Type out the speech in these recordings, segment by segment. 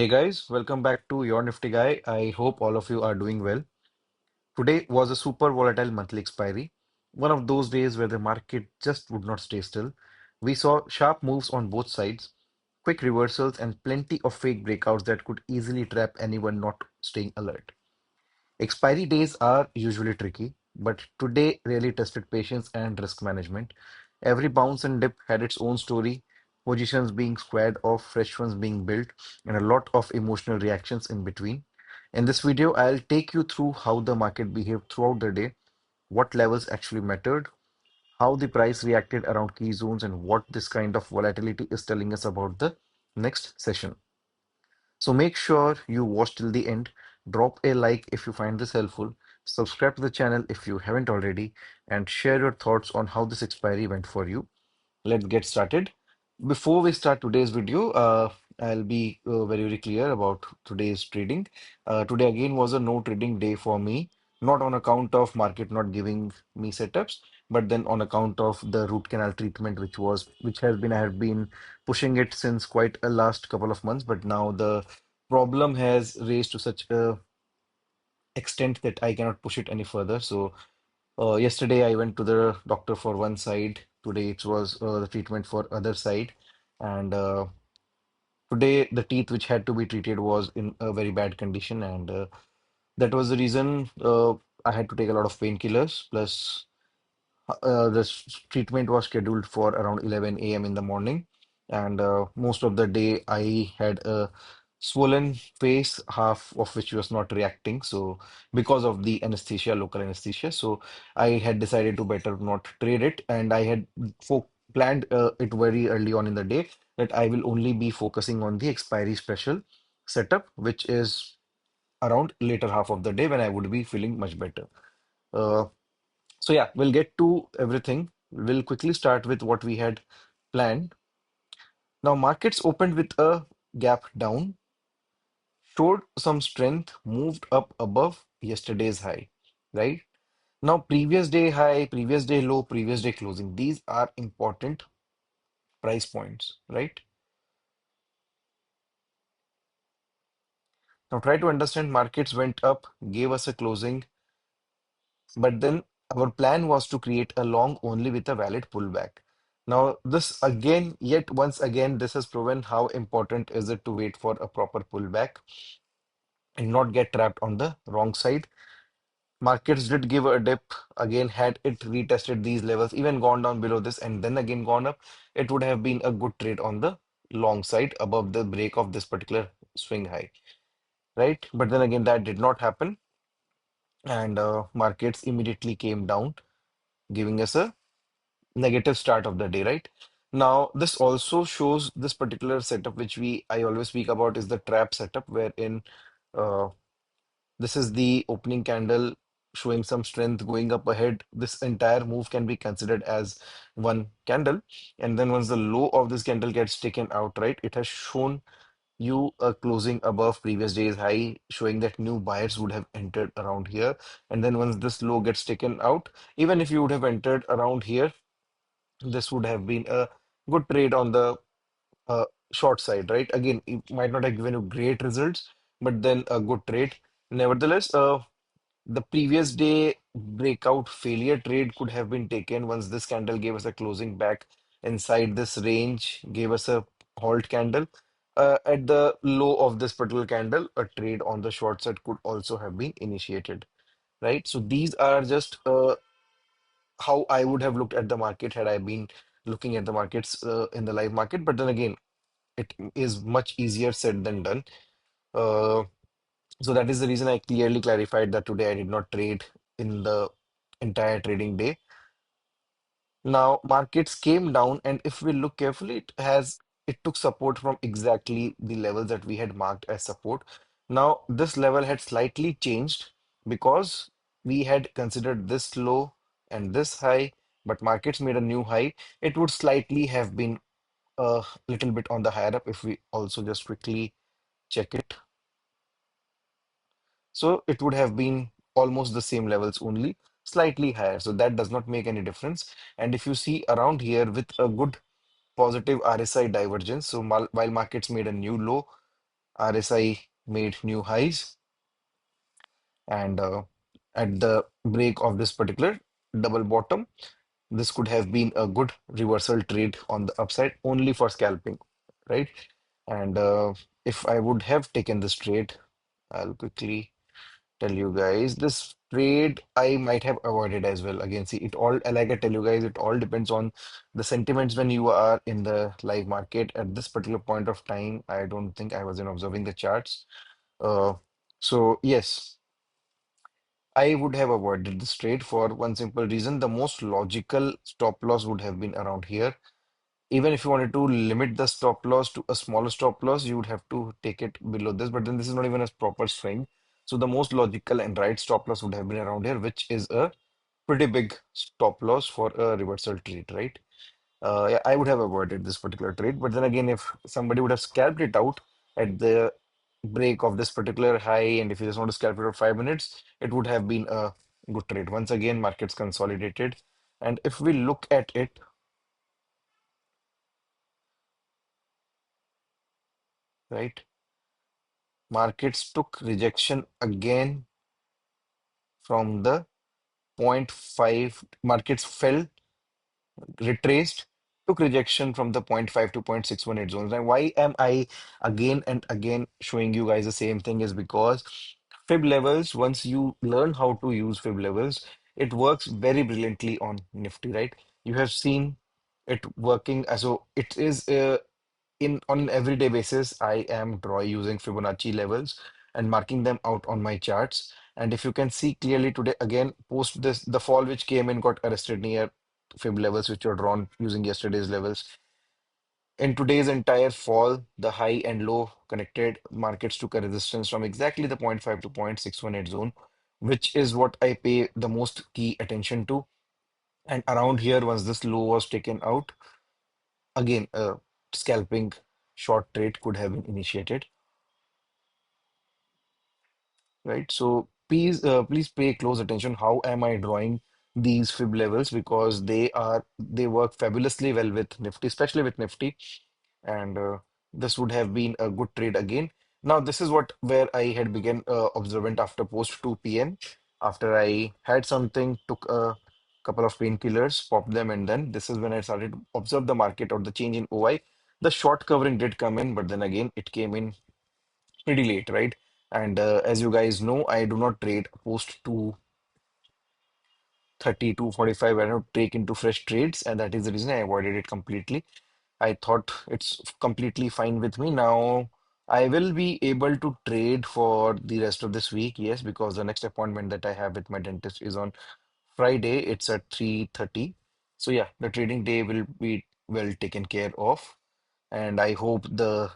Hey guys, welcome back to Your Nifty Guy. I hope all of you are doing well. Today was a super volatile monthly expiry, one of those days where the market just would not stay still. We saw sharp moves on both sides, quick reversals, and plenty of fake breakouts that could easily trap anyone not staying alert. Expiry days are usually tricky, but today really tested patience and risk management. Every bounce and dip had its own story, positions being squared off, fresh ones being built, and a lot of emotional reactions in between. In this video, I'll take you through how the market behaved throughout the day, what levels actually mattered, how the price reacted around key zones, and what this kind of volatility is telling us about the next session. So make sure you watch till the end. Drop a like if you find this helpful. Subscribe to the channel if you haven't already, and share your thoughts on how this expiry went for you. Let's get started. Before we start today's video, I'll be very clear about today's trading. Today again was a no trading day for me, not on account of market not giving me setups, but then on account of the root canal treatment, which I have been pushing it since quite a last couple of months, but now the problem has raised to such a extent that I cannot push it any further. So yesterday I went to the doctor for one side. Today it was the treatment for other side, and today the teeth which had to be treated was in a very bad condition, and that was the reason I had to take a lot of painkillers. Plus, treatment was scheduled for around 11 a.m. in the morning, and most of the day I had a swollen face, half of which was not reacting. So, because of the anesthesia, local anesthesia, so I had decided to better not trade it, and I had planned it very early on in the day that I will only be focusing on the expiry special setup, which is around later half of the day when I would be feeling much better. Uh, so yeah, we'll get to everything. We'll quickly start with what we had planned. Now, markets opened with a gap down, showed some strength, moved up above yesterday's high, right? Now, previous day high, previous day low, previous day closing. These are important price points, right? Now, try to understand markets went up, gave us a closing, but then our plan was to create a long only with a valid pullback. Now, this again, yet once again, this has proven how important is it to wait for a proper pullback and not get trapped on the wrong side. Markets did give a dip again, had it retested these levels, even gone down below this and then again gone up, it would have been a good trade on the long side above the break of this particular swing high, right? But then again, that did not happen, and markets immediately came down, giving us a negative start of the day, right? Now, this also shows this particular setup, which I always speak about, is the trap setup, wherein uh, this is the opening candle showing some strength going up ahead. This entire move can be considered as one candle. And then once the low of this candle gets taken out, right, it has shown you a closing above previous day's high, showing that new buyers would have entered around here. And then once this low gets taken out, even if you would have entered around here, this would have been a good trade on the uh, short side, right? Again, it might not have given you great results, but then a good trade. Nevertheless, the previous day breakout failure trade could have been taken once this candle gave us a closing back inside this range, gave us a halt candle. At the low of this particular candle, a trade on the short side could also have been initiated, right? So these are just how I would have looked at the market had I been looking at the markets in the live market. But then again, it is much easier said than done. Uh, so that is the reason I clearly clarified that today I did not trade in the entire trading day. Now, markets came down, and if we look carefully, it took support from exactly the levels that we had marked as support. Now, this level had slightly changed because we had considered this low and this high, but markets made a new high. It would slightly have been a little bit on the higher up if we also just quickly check it. So it would have been almost the same levels, only slightly higher. So that does not make any difference. And if you see around here with a good positive RSI divergence, so while markets made a new low, RSI made new highs, and at the break of this particular double bottom, this could have been a good reversal trade on the upside only for scalping, right? And if I would have taken this trade, I'll quickly tell you guys this trade I might have avoided as well. Again, see, it all, like I tell you guys, it all depends on the sentiments when you are in the live market. At this particular point of time, I don't think I wasn't observing the charts. Uh, so yes, I would have avoided this trade for one simple reason. The most logical stop loss would have been around here. Even if you wanted to limit the stop loss to a smaller stop loss, you would have to take it below this, but then this is not even a proper swing. So the most logical and right stop loss would have been around here, which is a pretty big stop loss for a reversal trade, right? Yeah, I would have avoided this particular trade, but then again, if somebody would have scalped it out at the break of this particular high, and if you just want to scalp it for 5 minutes, it would have been a good trade. Once again, markets consolidated, and if we look at it, right, markets took rejection again from the point 0.5. Markets fell, retraced, took rejection from the point 0.5 to 0.618 zones. Now, why am I again and again showing you guys the same thing is because fib levels, once you learn how to use fib levels, it works very brilliantly on Nifty, right? You have seen it working as so it is in on an everyday basis. I am drawing using Fibonacci levels and marking them out on my charts. And if you can see clearly today, again, post this, the fall which came in got arrested near fib levels which were drawn using yesterday's levels. In today's entire fall, the high and low connected, markets took a resistance from exactly the point 0.5 to 0.618 zone, which is what I pay the most key attention to. And around here, once this low was taken out, again, a scalping short trade could have been initiated, right? So please pay close attention. How am I drawing these fib levels? Because they work fabulously well with Nifty, especially with Nifty, and this would have been a good trade again. Now, this is what where I had begun observant after post 2 p.m. After I had something, took a couple of painkillers, popped them, and then this is when I started to observe the market or the change in OI. The short covering did come in, but then again, it came in pretty late, right? And as you guys know, I do not trade post 2:30, 2:45. I don't take into fresh trades, and that is the reason I avoided it completely. I thought it's completely fine with me. Now, I will be able to trade for the rest of this week, yes, because the next appointment that I have with my dentist is on Friday. It's at 3:30. So yeah, the trading day will be well taken care of. And I hope the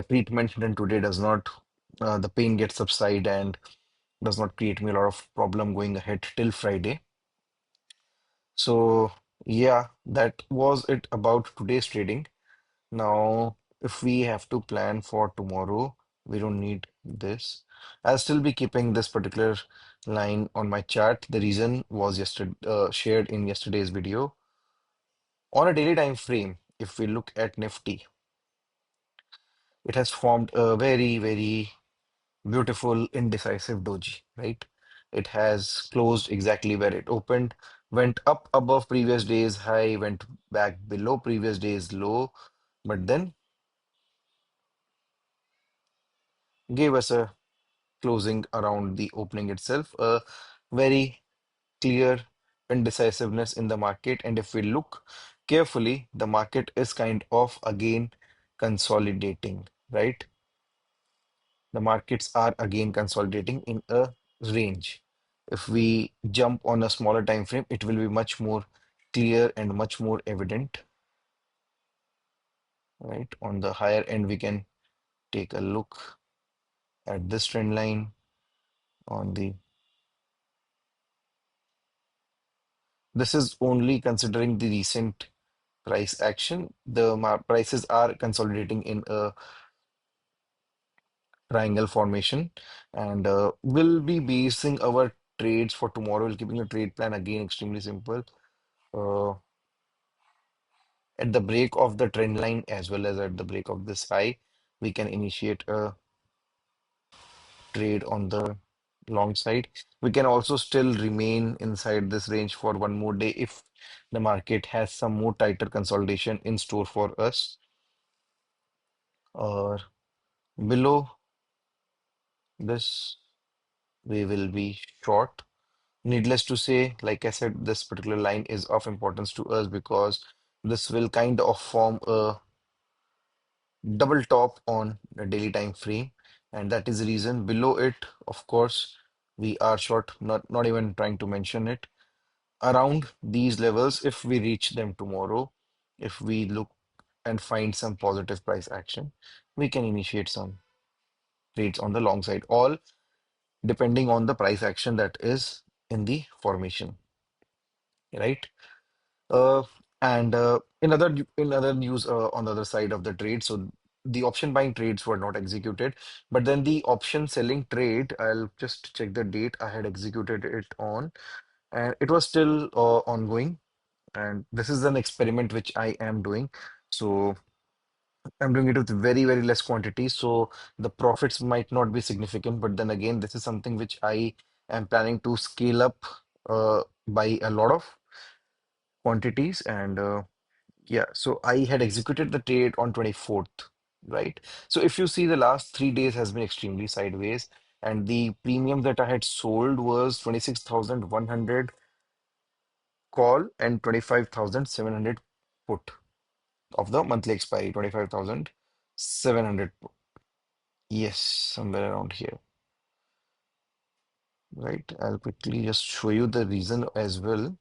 treatment done today does not the pain gets subside and does not create me a lot of problem going ahead till Friday. So yeah, that was it about today's trading. Now, if we have to plan for tomorrow, we don't need this. I'll still be keeping this particular line on my chart. The reason was yesterday shared in yesterday's video. On a daily time frame, if we look at Nifty, it has formed a very, very beautiful indecisive doji, right? It has closed exactly where it opened, went up above previous day's high, went back below previous day's low, but then gave us a closing around the opening itself, a very clear indecisiveness in the market. And if we look carefully, the market is kind of again consolidating, right? The markets are again consolidating in a range. If we jump on a smaller time frame, it will be much more clear and much more evident, right? On the higher end, we can take a look at this trend line on the this is only considering the recent price action. The prices are consolidating in a triangle formation, and we'll be basing our trades for tomorrow. We're keeping the trade plan again extremely simple. Uh, at the break of the trend line as well as at the break of this high, we can initiate a trade on the long side. We can also still remain inside this range for one more day if the market has some more tighter consolidation in store for us, or below this we will be short. Needless to say, like I said, this particular line is of importance to us because this will kind of form a double top on the daily time frame, and that is the reason below it, of course, we are short, not even trying to mention it. Around these levels, if we reach them tomorrow, if we look and find some positive price action, we can initiate some trades on the long side, all depending on the price action that is in the formation, right? Uh, and in other news, on the other side of the trade, so the option buying trades were not executed, but then the option selling trade, I'll just check the date I had executed it on, and it was still ongoing. And this is an experiment which I am doing. So I'm doing it with very, very less quantity. So the profits might not be significant, but then again, this is something which I am planning to scale up by a lot of quantities. And yeah, so I had executed the trade on 24th, right? So if you see the last 3 days has been extremely sideways, and the premium that I had sold was 26,100 call and 25,700 put of the monthly expiry, 25,700. Yes, somewhere around here, right? I'll quickly just show you the reason as well.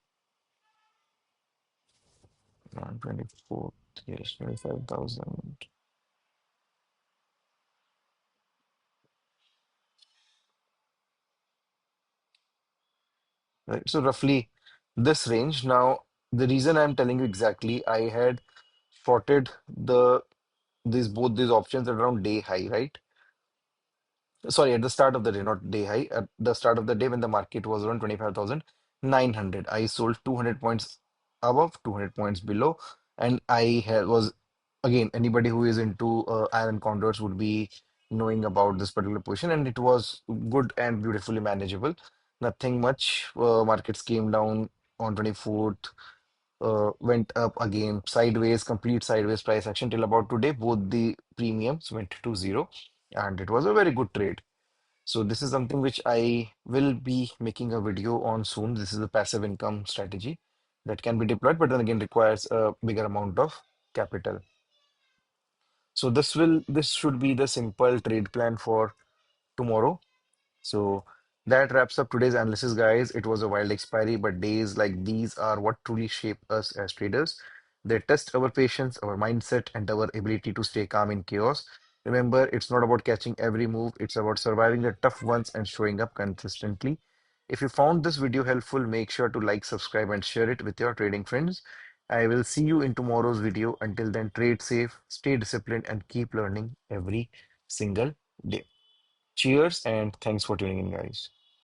On 24th, yes, 25,000. Right. So roughly this range. Now, the reason I'm telling you exactly, I had shorted these both these options at around day high, right? Sorry, at the start of the day, not day high. At the start of the day when the market was around 25,900, I sold 200 points above, 200 points below, and I had was again anybody who is into iron condors would be knowing about this particular position, and it was good and beautifully manageable. Nothing much. Markets came down on 24th, went up again, sideways, complete sideways price action till about today. Both the premiums went to zero, and it was a very good trade. So this is something which I will be making a video on soon. This is a passive income strategy that can be deployed, but then again requires a bigger amount of capital. So this should be the simple trade plan for tomorrow. So that wraps up today's analysis, guys. It was a wild expiry, but days like these are what truly shape us as traders. They test our patience, our mindset, and our ability to stay calm in chaos. Remember, it's not about catching every move, it's about surviving the tough ones and showing up consistently. If you found this video helpful, make sure to like, subscribe, and share it with your trading friends. I will see you in tomorrow's video. Until then, trade safe, stay disciplined, and keep learning every single day. Cheers and thanks for tuning in, guys.